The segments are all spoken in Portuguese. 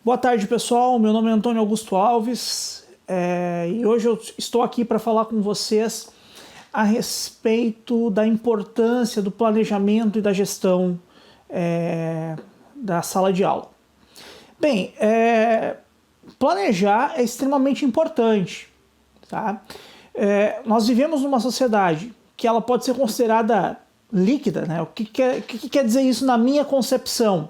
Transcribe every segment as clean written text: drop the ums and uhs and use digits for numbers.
Boa tarde, pessoal. Meu nome é Antônio Augusto Alves e hoje eu estou aqui para falar com vocês a respeito da importância do planejamento e da gestão da sala de aula. Bem, planejar é extremamente importante, tá? Nós vivemos numa sociedade que ela pode ser considerada líquida, né? O que quer dizer isso na minha concepção?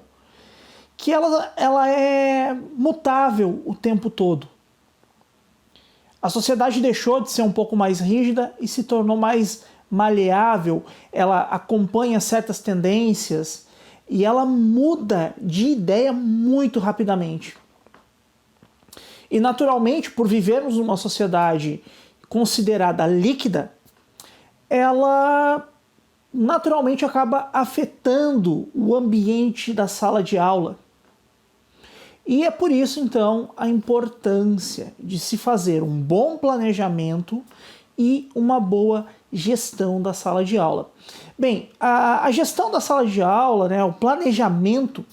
Que ela é mutável o tempo todo. A sociedade deixou de ser um pouco mais rígida e se tornou mais maleável, ela acompanha certas tendências e ela muda de ideia muito rapidamente. E naturalmente, por vivermos numa sociedade considerada líquida, ela naturalmente acaba afetando o ambiente da sala de aula. E é por isso, então, a importância de se fazer um bom planejamento e uma boa gestão da sala de aula. Bem, a gestão da sala de aula, né, o planejamento,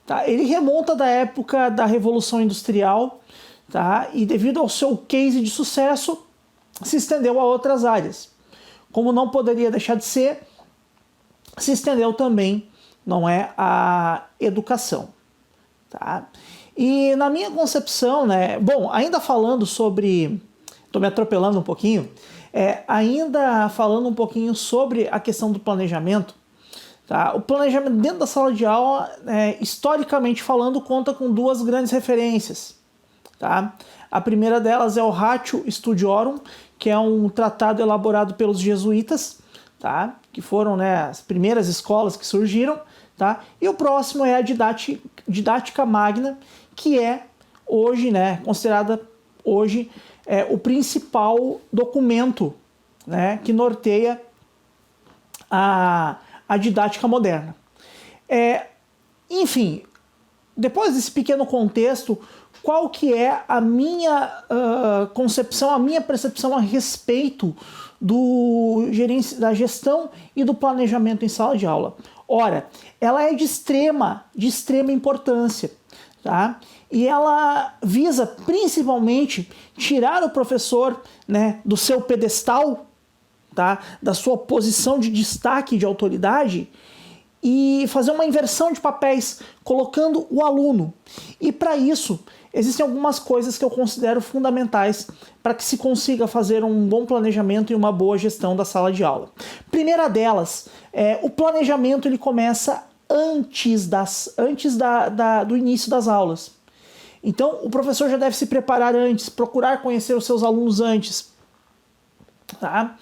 tá, ele remonta da época da Revolução Industrial, tá, e devido ao seu case de sucesso, se estendeu a outras áreas. Como não poderia deixar de ser, se estendeu também, não é, a educação. Tá? E na minha concepção, né, bom, ainda falando sobre, estou me atropelando um pouquinho, ainda falando um pouquinho sobre a questão do planejamento, tá? O planejamento dentro da sala de aula, historicamente falando, conta com duas grandes referências. Tá? A primeira delas é o Ratio Studiorum, que é um tratado elaborado pelos jesuítas, tá? Que foram, né, as primeiras escolas que surgiram. Tá? E o próximo é a Didática Magna, que é hoje, né, considerada hoje o principal documento, né, que norteia a didática moderna. Enfim, depois desse pequeno contexto, qual que é a minha concepção, a minha percepção a respeito da gestão e do planejamento em sala de aula? Ora, ela é de extrema importância, tá? E ela visa principalmente tirar o professor, né, do seu pedestal, tá? Da sua posição de destaque, de autoridade, e fazer uma inversão de papéis, colocando o aluno. E para isso, existem algumas coisas que eu considero fundamentais para que se consiga fazer um bom planejamento e uma boa gestão da sala de aula. Primeira delas, o planejamento ele começa antes do início das aulas. Então, o professor já deve se preparar antes, procurar conhecer os seus alunos antes. Tá?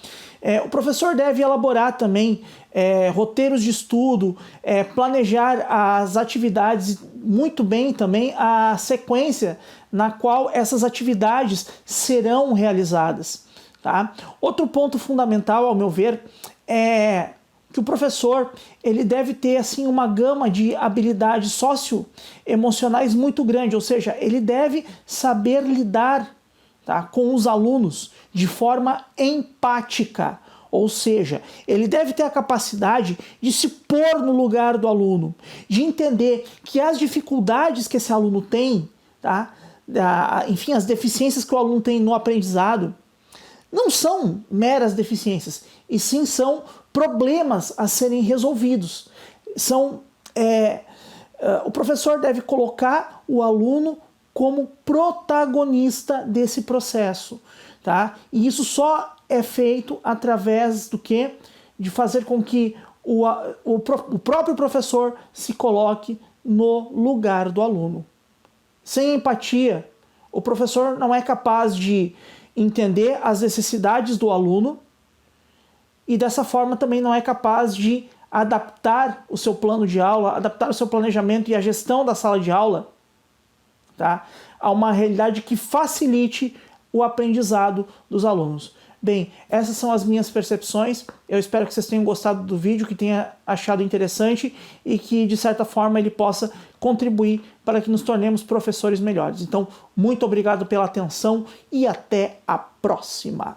O professor deve elaborar também roteiros de estudo, planejar as atividades muito bem também, a sequência na qual essas atividades serão realizadas. Tá? Outro ponto fundamental, ao meu ver, é que o professor ele deve ter assim, uma gama de habilidades socioemocionais muito grande, ou seja, ele deve saber lidar, tá, com os alunos de forma empática, ou seja, ele deve ter a capacidade de se pôr no lugar do aluno, de entender que as dificuldades que esse aluno tem, tá, enfim, as deficiências que o aluno tem no aprendizado, não são meras deficiências, e sim são problemas a serem resolvidos. O professor deve colocar o aluno como protagonista desse processo, tá? E isso só é feito através do quê? De fazer com que o próprio professor se coloque no lugar do aluno. Sem empatia, o professor não é capaz de entender as necessidades do aluno e dessa forma também não é capaz de adaptar o seu plano de aula, adaptar o seu planejamento e a gestão da sala de aula, tá, a uma realidade que facilite o aprendizado dos alunos. Bem, essas são as minhas percepções. Eu espero que vocês tenham gostado do vídeo, que tenha achado interessante e que, de certa forma, ele possa contribuir para que nos tornemos professores melhores. Então, muito obrigado pela atenção e até a próxima!